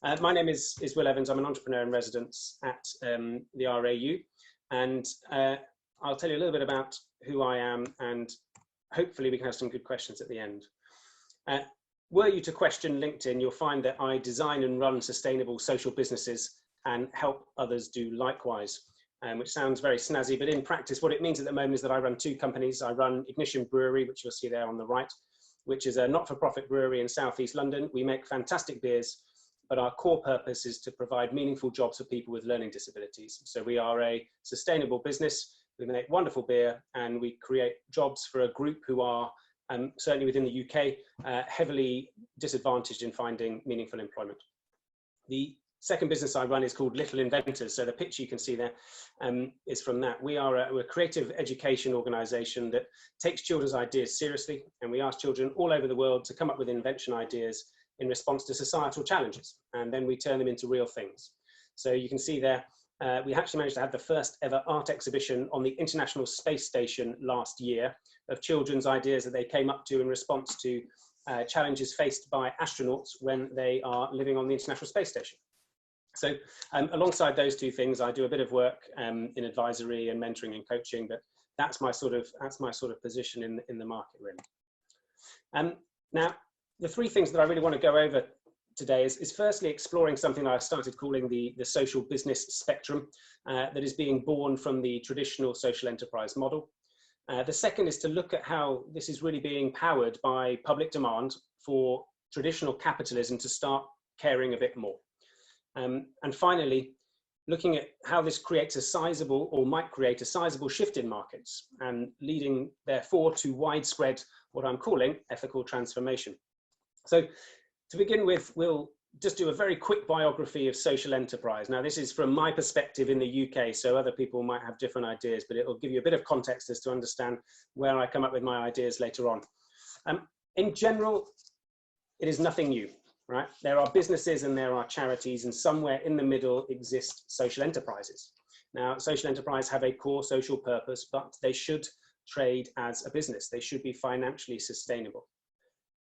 My name is Will Evans. I'm an entrepreneur in residence at the RAU, and I'll tell you a little bit about who I am, and hopefully we can have some good questions at the end. Were you to question LinkedIn, you'll find that I design and run sustainable social businesses and help others do likewise, which sounds very snazzy, but in practice what it means at the moment is that I run two companies. I run Ignition Brewery, which you'll see there on the right, which is a not-for-profit brewery in southeast London. We make fantastic beers, but our core purpose is to provide meaningful jobs for people with learning disabilities. So we are a sustainable business. We make wonderful beer and we create jobs for a group who are, certainly within the UK, heavily disadvantaged in finding meaningful employment. The second business I run is called Little Inventors. So the picture you can see there is from that. We're a creative education organisation that takes children's ideas seriously, and we ask children all over the world to come up with invention ideas in response to societal challenges, and then we turn them into real things. So you can see there, we actually managed to have the first ever art exhibition on the International Space Station last year of children's ideas that they came up to in response to challenges faced by astronauts when they are living on the International Space Station. So alongside those two things, I do a bit of work in advisory and mentoring and coaching, but that's my sort of position in the market, really. Now, the three things that I really want to go over today is firstly exploring something that I've started calling the social business spectrum that is being born from the traditional social enterprise model. The second is to look at how this is really being powered by public demand for traditional capitalism to start caring a bit more. And finally, looking at how this creates a sizable, or might create a sizable shift in markets, and leading therefore to widespread, what I'm calling ethical transformation. So to begin with, we'll just do a very quick biography of social enterprise. Now, this is from my perspective in the UK, so other people might have different ideas, but it'll give you a bit of context as to understand where I come up with my ideas later on. In general, it is nothing new, right? There are businesses and there are charities, and somewhere in the middle exist social enterprises. Now, social enterprises have a core social purpose, but they should trade as a business. They should be financially sustainable.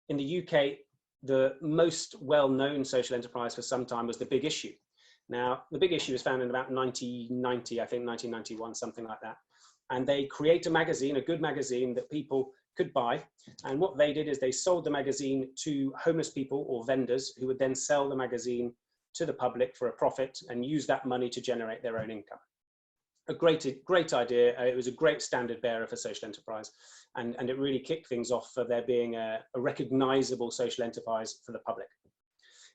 In the UK, the most well-known social enterprise for some time was The Big Issue. Now, The Big Issue was founded in about 1990, I think 1991, something like that. And they create a magazine, a good magazine that people could buy. And what they did is they sold the magazine to homeless people or vendors who would then sell the magazine to the public for a profit and use that money to generate their own income. A great idea. It was a great standard bearer for social enterprise, and it really kicked things off for there being a recognizable social enterprise for the public.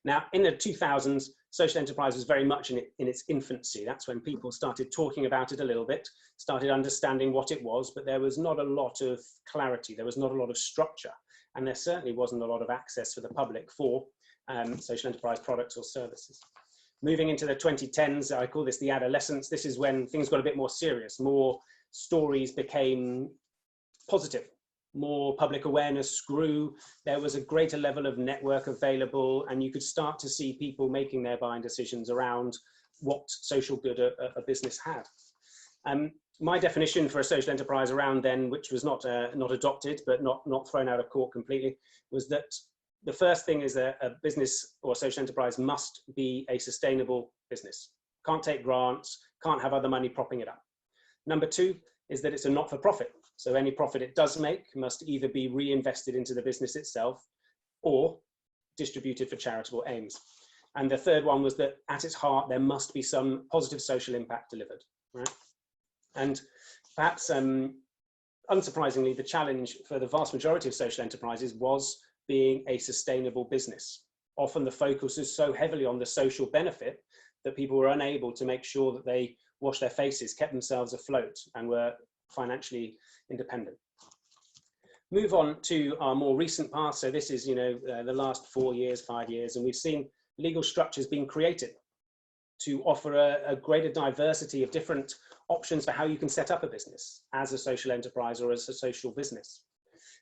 Now, in the 2000s, social enterprise was very much in its infancy. That's when people started talking about it a little bit, started understanding what it was, but there was not a lot of clarity. There was not a lot of structure, and there certainly wasn't a lot of access for the public for social enterprise products or services. Moving into the 2010s, I call this the adolescence. This is when things got a bit more serious. More stories became positive. More public awareness grew. There was a greater level of network available, and you could start to see people making their buying decisions around what social good a business had. My definition for a social enterprise around then, which was not adopted, but not thrown out of court completely, was that the first thing is that a business or social enterprise must be a sustainable business. Can't take grants, can't have other money propping it up. Number two is that it's a not-for-profit. So any profit it does make must either be reinvested into the business itself or distributed for charitable aims. And the third one was that at its heart, there must be some positive social impact delivered, right? And perhaps unsurprisingly, the challenge for the vast majority of social enterprises was being a sustainable business. Often the focus is so heavily on the social benefit that people were unable to make sure that they washed their faces, kept themselves afloat, and were financially independent. Move on to our more recent past. So this is, the last 4 years, 5 years, and we've seen legal structures being created to offer a greater diversity of different options for how you can set up a business as a social enterprise or as a social business.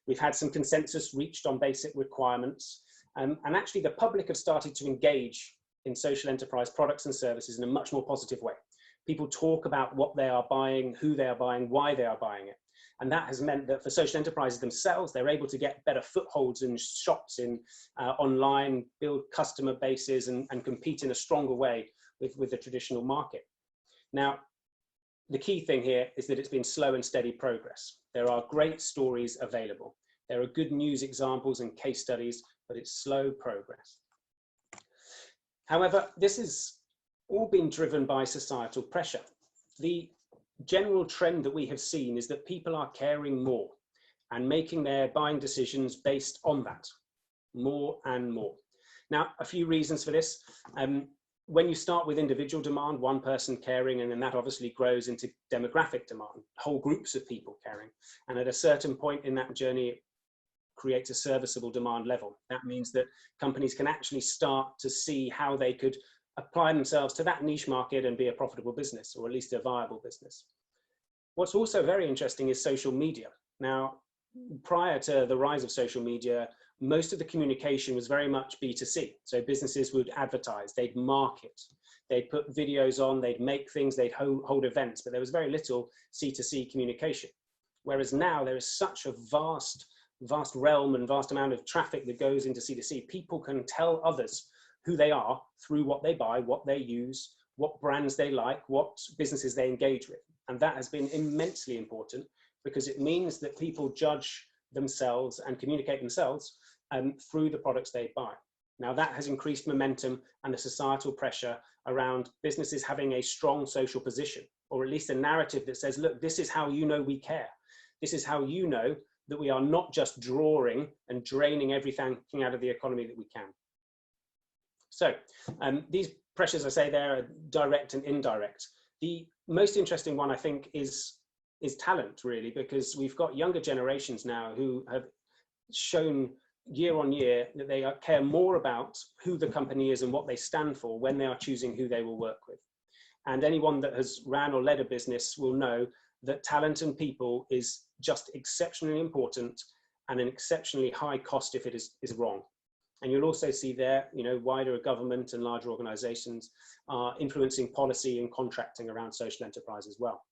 We've had some consensus reached on basic requirements, and actually the public have started to engage in social enterprise products and services in a much more positive way. People talk about what they are buying, who they are buying, why they are buying it. And that has meant that for social enterprises themselves, they're able to get better footholds in shops, in online, build customer bases, and compete in a stronger way with the traditional market. Now, the key thing here is that it's been slow and steady progress. There are great stories available. There are good news examples and case studies, but it's slow progress. However, this has all been driven by societal pressure. The general trend that we have seen is that people are caring more and making their buying decisions based on that, more and more. Now, a few reasons for this. When you start with individual demand, one person caring, and then that obviously grows into demographic demand, whole groups of people caring. And at a certain point in that journey, it creates a serviceable demand level. That means that companies can actually start to see how they could apply themselves to that niche market and be a profitable business, or at least a viable business. What's also very interesting is social media. Now, prior to the rise of social media, most of the communication was very much B2C. So businesses would advertise, they'd market, they'd put videos on, they'd make things, they'd hold events, but there was very little C2C communication. Whereas now there is such a vast realm and vast amount of traffic that goes into C2C. People can tell others who they are through what they buy, what they use, what brands they like, what businesses they engage with. And that has been immensely important because it means that people judge themselves and communicate themselves through the products they buy. Now that has increased momentum and the societal pressure around businesses having a strong social position, or at least a narrative that says, look, this is how you know we care. This is how you know that we are not just drawing and draining everything out of the economy that we can. So these pressures, I say, there are direct and indirect. The most interesting one, I think, is talent, really, because we've got younger generations now who have shown year on year that they care more about who the company is and what they stand for when they are choosing who they will work with. And anyone that has ran or led a business will know that talent and people is just exceptionally important and an exceptionally high cost if it is wrong. And you'll also see there, wider government and larger organizations are influencing policy and contracting around social enterprise as well.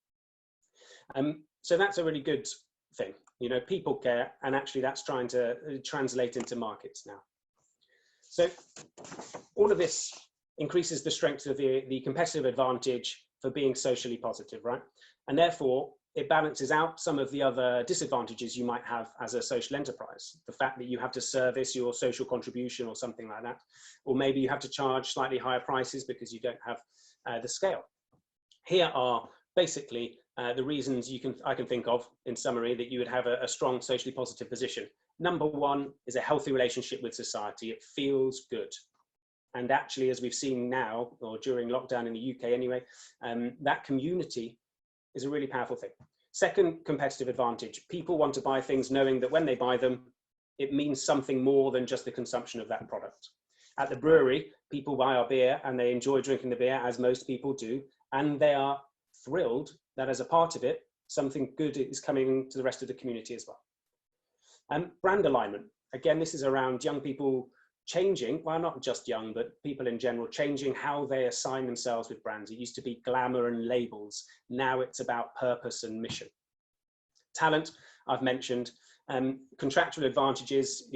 So that's a really good thing. People care, and actually that's trying to translate into markets now. So all of this increases the strength of the competitive advantage for being socially positive, right? And therefore, it balances out some of the other disadvantages you might have as a social enterprise. The fact that you have to service your social contribution or something like that. Or maybe you have to charge slightly higher prices because you don't have the scale. Here are basically the reasons I can think of, in summary, that you would have a strong socially positive position. Number one is a healthy relationship with society. It feels good. And actually, as we've seen now, or during lockdown in the UK anyway, that community is a really powerful thing. Second competitive advantage, people want to buy things knowing that when they buy them, it means something more than just the consumption of that product. At the brewery, people buy our beer and they enjoy drinking the beer, as most people do, and they are thrilled that as a part of it, something good is coming to the rest of the community as well. Brand alignment. Again, this is around young people changing, well, not just young, but people in general, changing how they assign themselves with brands. It used to be glamour and labels. Now it's about purpose and mission. Talent, I've mentioned. Contractual advantages,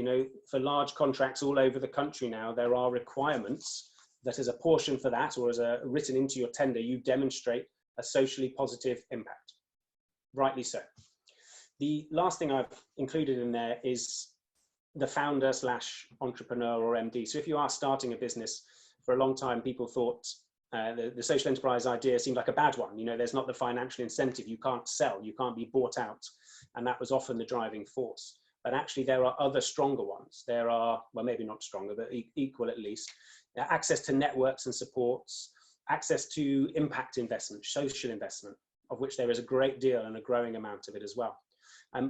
for large contracts all over the country now, there are requirements that as a portion for that, or as written into your tender, you demonstrate a socially positive impact. Rightly so. The last thing I've included in there is the founder / entrepreneur or MD. So if you are starting a business, for a long time, people thought the social enterprise idea seemed like a bad one. There's not the financial incentive. You can't sell, you can't be bought out. And that was often the driving force. But actually there are other stronger ones. There are, well, maybe not stronger, but equal at least. Access to networks and supports, access to impact investment, social investment, of which there is a great deal and a growing amount of it as well.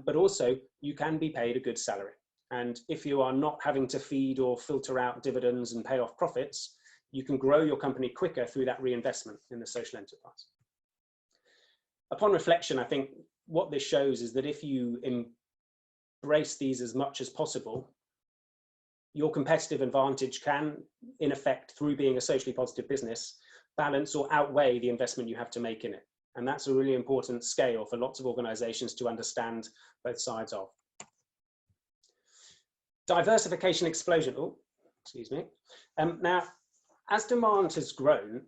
But also you can be paid a good salary. And if you are not having to feed or filter out dividends and pay off profits, you can grow your company quicker through that reinvestment in the social enterprise. Upon reflection, I think what this shows is that if you embrace these as much as possible, your competitive advantage can, in effect, through being a socially positive business, balance or outweigh the investment you have to make in it. And that's a really important scale for lots of organizations to understand both sides of. Diversification explosion. Oh, excuse me. Now, as demand has grown,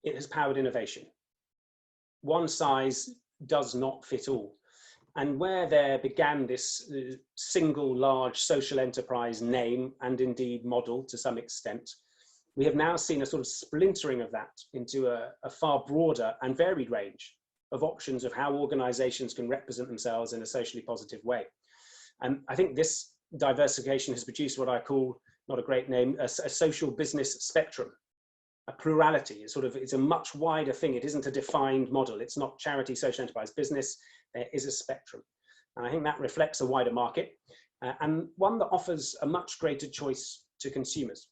it has powered innovation. One size does not fit all. And where there began this single large social enterprise name and indeed model to some extent, we have now seen a sort of splintering of that into a far broader and varied range of options of how organizations can represent themselves in a socially positive way. And I think this diversification has produced what I call, not a great name, a social business spectrum. A plurality is it's a much wider thing. It isn't a defined model. It's not charity, social enterprise, business. There is a spectrum. And I think that reflects a wider market and one that offers a much greater choice to consumers.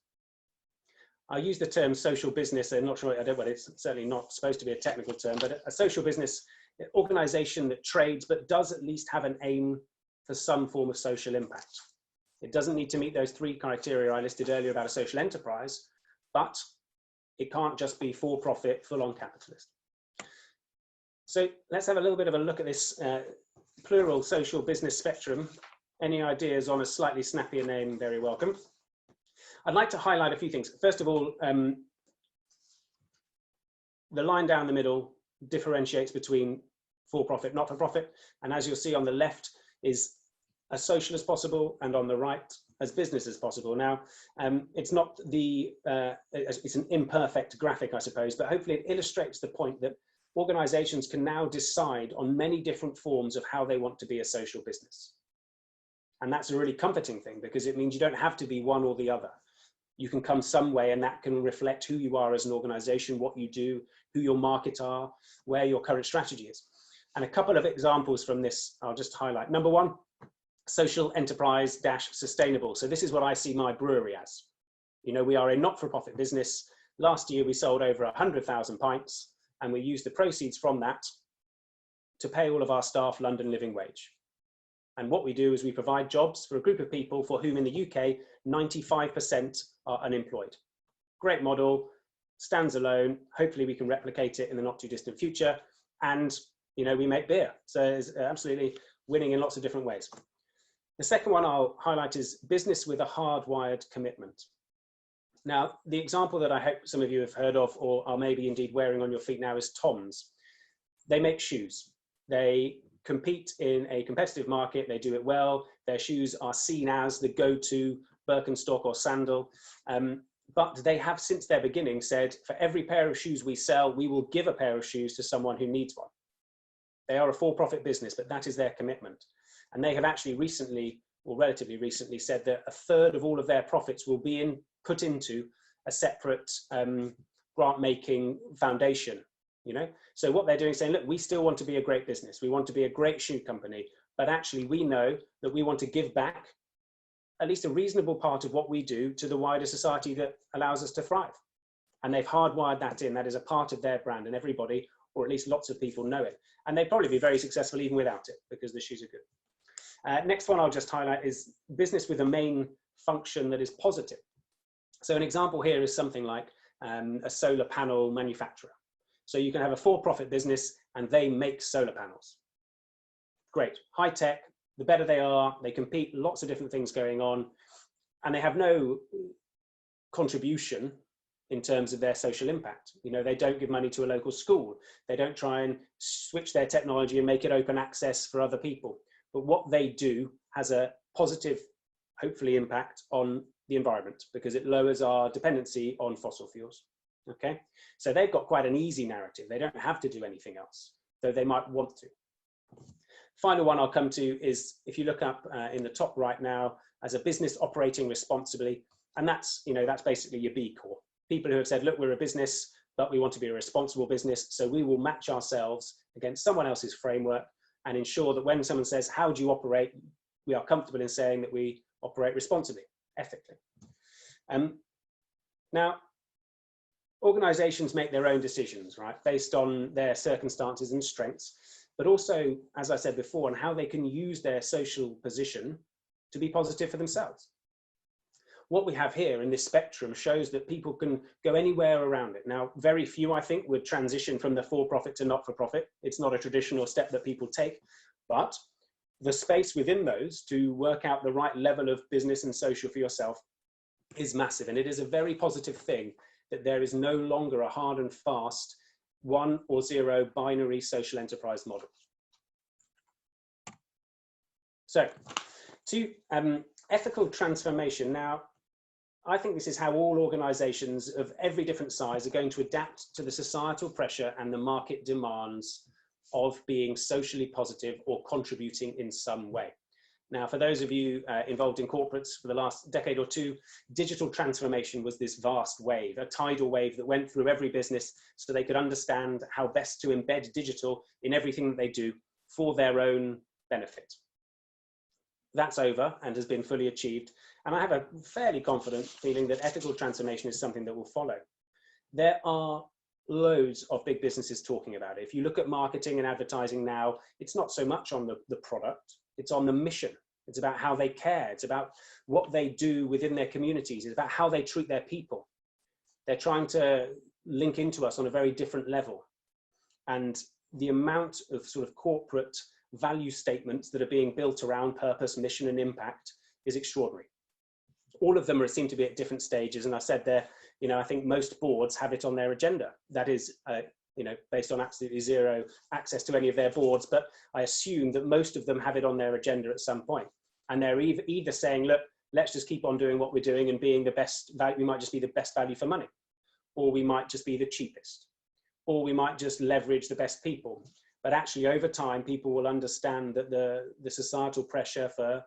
I use the term social business. I'm not sure, well, it's certainly not supposed to be a technical term, but a social business organization that trades, but does at least have an aim for some form of social impact. It doesn't need to meet those 3 criteria I listed earlier about a social enterprise, but it can't just be for profit, full on capitalist. So let's have a little bit of a look at this plural social business spectrum. Any ideas on a slightly snappier name, very welcome. I'd like to highlight a few things. First of all, the line down the middle differentiates between for-profit, not-for-profit. And as you'll see on the left is as social as possible, and on the right, as business as possible. Now, it's not it's an imperfect graphic, I suppose, but hopefully it illustrates the point that organizations can now decide on many different forms of how they want to be a social business. And that's a really comforting thing, because it means you don't have to be one or the other. You can come some way, and that can reflect who you are as an organization, what you do, who your market are, where your current strategy is. And a couple of examples from this, I'll just highlight. Number one, social enterprise - sustainable. So this is what I see my brewery as. You know, we are a not-for-profit business. Last year, we sold over 100,000 pints, and we used the proceeds from that to pay all of our staff London living wage. And what we do is we provide jobs for a group of people for whom in the UK, 95% are unemployed. Great model, stands alone. Hopefully we can replicate it in the not too distant future. And, you know, we make beer. So it's absolutely winning in lots of different ways. The second one I'll highlight is business with a hardwired commitment. Now, the example that I hope some of you have heard of, or are maybe indeed wearing on your feet now, is Tom's. They make shoes. They compete in a competitive market. They do it well. Their shoes are seen as the go-to Birkenstock or sandal. But they have, since their beginning, said, for every pair of shoes we sell, we will give a pair of shoes to someone who needs one. They are a for-profit business, but that is their commitment. And they have actually recently, or relatively recently, said that 1/3 of all of their profits will be put into a separate grant-making foundation. You know, so what they're doing is saying, look, we still want to be a great business. We want to be a great shoe company, but actually we know that we want to give back at least a reasonable part of what we do to the wider society that allows us to thrive. And they've hardwired that in. That is a part of their brand, and everybody, or at least lots of people, know it. And they'd probably be very successful even without it, because the shoes are good. Next one I'll just highlight is business with a main function that is positive. So an example here is something like a solar panel manufacturer. So you can have a for-profit business and they make solar panels. Great, high tech, the better they are, they compete, lots of different things going on, and they have no contribution in terms of their social impact. You know, they don't give money to a local school. They don't try and switch their technology and make it open access for other people. But what they do has a positive, hopefully, impact on the environment, because it lowers our dependency on fossil fuels. Okay, so they've got quite an easy narrative. They don't have to do anything else, though they might want to. Final one I'll come to is, if you look up in the top right now, as a business operating responsibly, and that's, you know, that's basically your B Corp. People who have said, look, we're a business, but we want to be a responsible business, so we will match ourselves against someone else's framework and ensure that when someone says, how do you operate, we are comfortable in saying that we operate responsibly, ethically. Now, organizations make their own decisions, right, based on their circumstances and strengths, but also, as I said before, on how they can use their social position to be positive for themselves. what we have here in this spectrum shows that people can go anywhere around it. Now, very few, I think, would transition from the for-profit to not-for-profit. It's not a traditional step that people take, but the space within those to work out the right level of business and social for yourself is massive. And it is a very positive thing that there is no longer a hard and fast 1 or 0 binary social enterprise model. So, to ethical transformation. Now, I think this is how all organizations of every different size are going to adapt to the societal pressure and the market demands of being socially positive or contributing in some way. Now, for those of you involved in corporates for the last decade or two, digital transformation was this vast wave, a tidal wave that went through every business so they could understand how best to embed digital in everything that they do for their own benefit. That's over and has been fully achieved. And I have a fairly confident feeling that ethical transformation is something that will follow. There are loads of big businesses talking about it. If you look at marketing and advertising now, it's not so much on the product, it's on the mission. It's about how they care. It's about what they do within their communities. It's about how they treat their people. They're trying to link into us on a very different level. And the amount of sort of corporate value statements that are being built around purpose, mission, and impact is extraordinary. All of them seem to be at different stages. And I said there, you know, I think most boards have it on their agenda. That is, you know, based on absolutely zero access to any of their boards, but I assume that most of them have it on their agenda at some point. And they're either saying, look, let's just keep on doing what we're doing and being the best value. We might just be the best value for money, or we might just be the cheapest, or we might just leverage the best people. But actually, over time, people will understand that the societal pressure for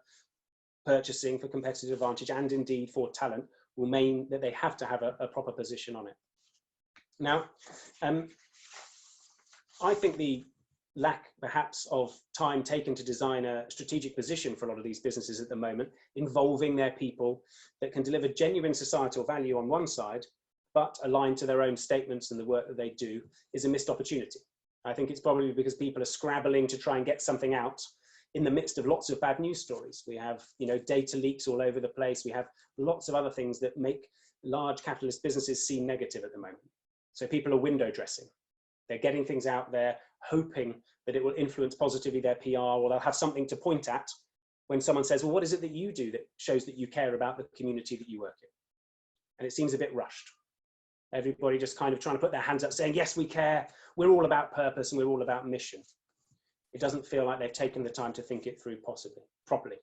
purchasing, for competitive advantage, and indeed for talent will mean that they have to have a proper position on it. Now, I think the lack, perhaps, of time taken to design a strategic position for a lot of these businesses at the moment, involving their people that can deliver genuine societal value on one side, but aligned to their own statements and the work that they do, is a missed opportunity. I think it's probably because people are scrabbling to try and get something out in the midst of lots of bad news stories. We have, you know, data leaks all over the place. We have lots of other things that make large capitalist businesses seem negative at the moment. So people are window dressing. They're getting things out there, hoping that it will influence positively their PR, or they'll have something to point at when someone says, well, what is it that you do that shows that you care about the community that you work in? And it seems a bit rushed. Everybody just kind of trying to put their hands up saying, yes, we care. We're all about purpose and we're all about mission. It doesn't feel like they've taken the time to think it through properly.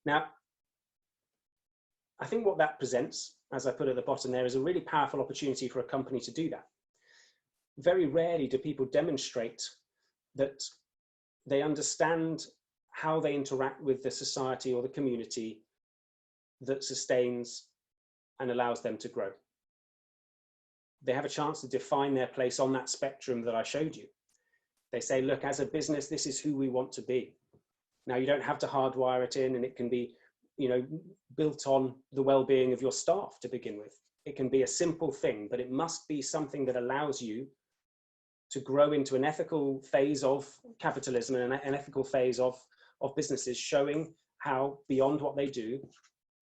Now, I think what that presents, as I put at the bottom there, is a really powerful opportunity for a company to do that. Very rarely do people demonstrate that they understand how they interact with the society or the community that sustains and allows them to grow. They have a chance to define their place on that spectrum that I showed you. They say, look, as a business, this is who we want to be. Now, you don't have to hardwire it in, and it can be, you know, built on the well-being of your staff to begin with. It can be a simple thing, but it must be something that allows you to grow into an ethical phase of capitalism and an ethical phase of businesses, showing how beyond what they do,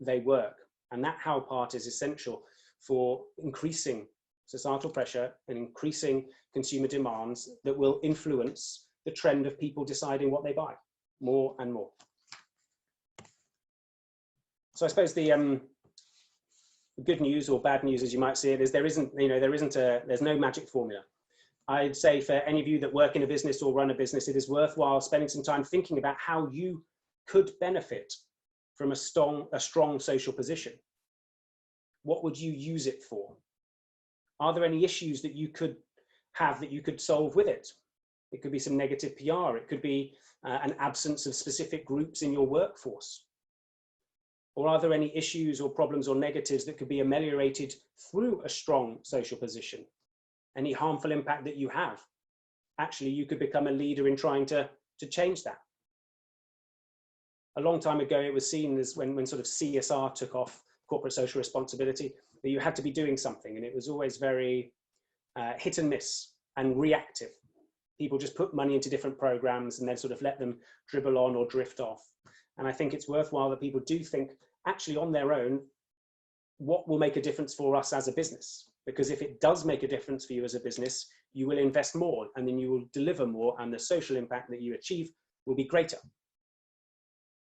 they work. And that how part is essential for increasing societal pressure and increasing consumer demands that will influence the trend of people deciding what they buy more and more. So I suppose the good news or bad news, as you might see it, is there's no magic formula. I'd say for any of you that work in a business or run a business, it is worthwhile spending some time thinking about how you could benefit from a strong social position. What would you use it for? Are there any issues that you could have that you could solve with it? It could be some negative PR. It could be an absence of specific groups in your workforce. Or are there any issues or problems or negatives that could be ameliorated through a strong social position? Any harmful impact that you have? Actually, you could become a leader in trying to change that. A long time ago, it was seen as when sort of CSR took off, corporate social responsibility, that you had to be doing something, and it was always very hit and miss and reactive. People just put money into different programs and then sort of let them dribble on or drift off. And I think it's worthwhile that people do think actually on their own, what will make a difference for us as a business? Because if it does make a difference for you as a business, you will invest more and then you will deliver more, and the social impact that you achieve will be greater.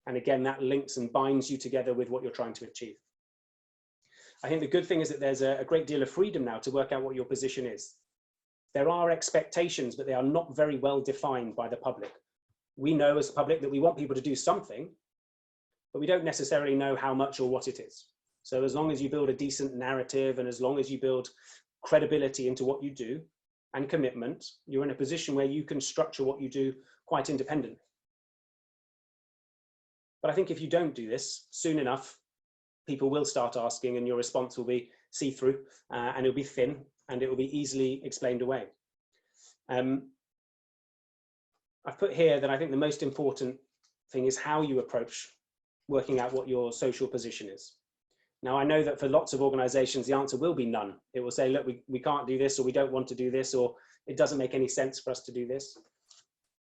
And again, that links and binds you together with what you're trying to achieve. I think the good thing is that there's a great deal of freedom now to work out what your position is. There are expectations, but they are not very well defined by the public. We know as a public that we want people to do something, but we don't necessarily know how much or what it is. So as long as you build a decent narrative and as long as you build credibility into what you do and commitment, you're in a position where you can structure what you do quite independently. But I think if you don't do this, soon enough, people will start asking and your response will be see-through and it'll be thin and it will be easily explained away. I've put here that I think the most important thing is how you approach working out what your social position is. Now, I know that for lots of organizations, the answer will be none. It will say, look, we can't do this, or we don't want to do this, or it doesn't make any sense for us to do this.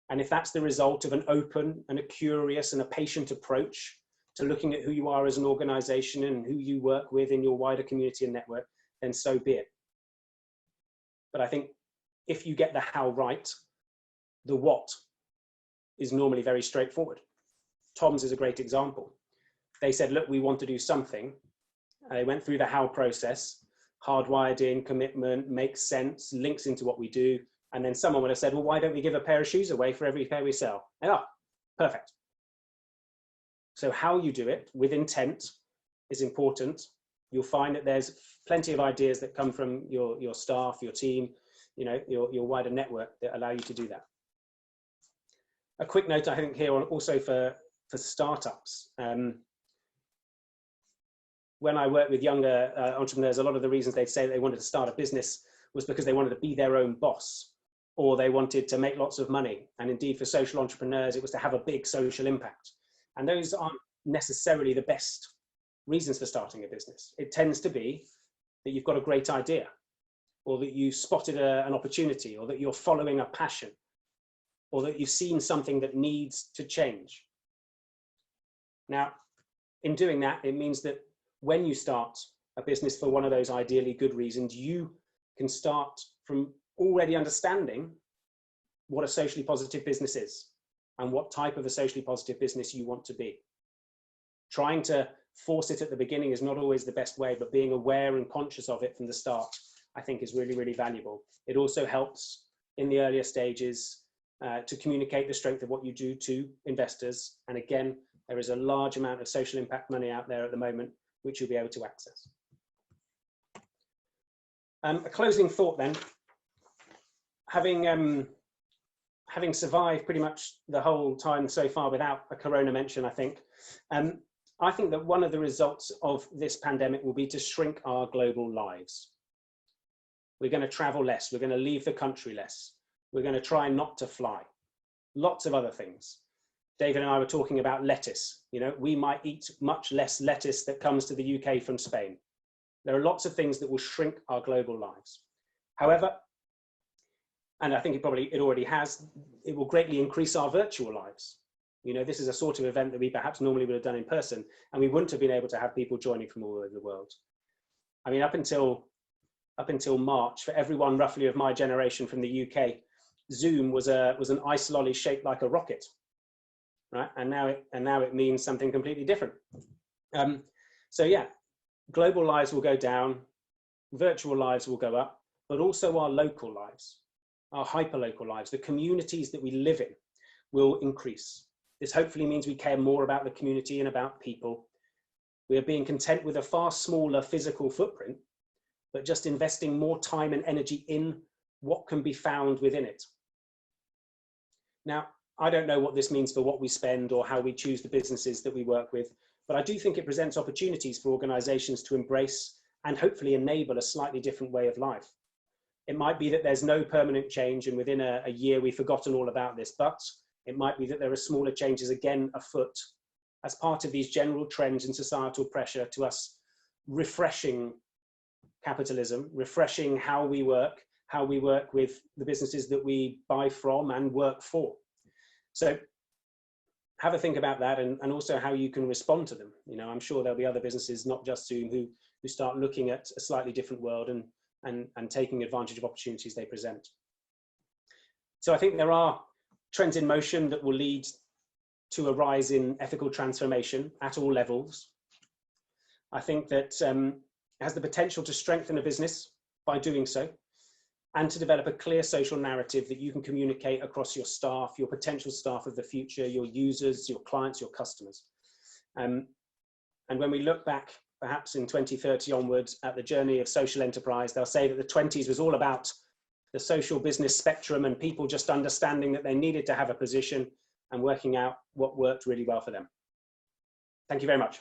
And if that's the result of an open and a curious and a patient approach to looking at who you are as an organization and who you work with in your wider community and network, then so be it. But I think if you get the how right, the what is normally very straightforward. Tom's is a great example. They said, look, we want to do something. They went through the how process, hardwired in, commitment, makes sense, links into what we do. And then someone would have said, well, why don't we give a pair of shoes away for every pair we sell? And, perfect. So how you do it with intent is important. You'll find that there's plenty of ideas that come from your staff, your team, your wider network that allow you to do that. A quick note, I think, here also for startups. When I work with younger entrepreneurs, a lot of the reasons they'd say they wanted to start a business was because they wanted to be their own boss, or they wanted to make lots of money. And indeed, for social entrepreneurs, it was to have a big social impact. And those aren't necessarily the best reasons for starting a business. It tends to be that you've got a great idea, or that you spotted an opportunity, or that you're following a passion, or that you've seen something that needs to change. Now, in doing that, it means that when you start a business for one of those ideally good reasons, you can start from already understanding what a socially positive business is and what type of a socially positive business you want to be. Trying to force it at the beginning is not always the best way, but being aware and conscious of it from the start, I think, is really, really valuable. It also helps in the earlier stages to communicate the strength of what you do to investors. And again, there is a large amount of social impact money out there at the moment, which you'll be able to access. A closing thought then, having survived pretty much the whole time so far without a corona mention, I think that one of the results of this pandemic will be to shrink our global lives. We're going to travel less. We're going to leave the country less. We're going to try not to fly. Lots of other things. David and I were talking about lettuce. We might eat much less lettuce that comes to the UK from Spain. There are lots of things that will shrink our global lives. However, and I think it already has, it will greatly increase our virtual lives. This is a sort of event that we perhaps normally would have done in person, and we wouldn't have been able to have people joining from all over the world. I mean, up until March, for everyone roughly of my generation from the UK, Zoom was an ice lolly shaped like a rocket, right? And now it means something completely different. So yeah, global lives will go down, virtual lives will go up, but also our local lives, our hyperlocal lives, the communities that we live in will increase. This hopefully means we care more about the community and about people. We are being content with a far smaller physical footprint, but just investing more time and energy in what can be found within it. Now, I don't know what this means for what we spend or how we choose the businesses that we work with, but I do think it presents opportunities for organizations to embrace and hopefully enable a slightly different way of life. It might be that there's no permanent change and within a year we've forgotten all about this, but it might be that there are smaller changes again afoot as part of these general trends and societal pressure to us refreshing capitalism, refreshing how we work with the businesses that we buy from and work for. So have a think about that, and also how you can respond to them. You know, I'm sure there'll be other businesses, not just Zoom, who start looking at a slightly different world and taking advantage of opportunities they present. So I think there are trends in motion that will lead to a rise in ethical transformation at all levels. I think that it has the potential to strengthen a business by doing so, and to develop a clear social narrative that you can communicate across your staff, your potential staff of the future, your users, your clients, your customers. And when we look back, perhaps in 2030 onwards, at the journey of social enterprise, they'll say that the 20s was all about the social business spectrum and people just understanding that they needed to have a position and working out what worked really well for them. Thank you very much.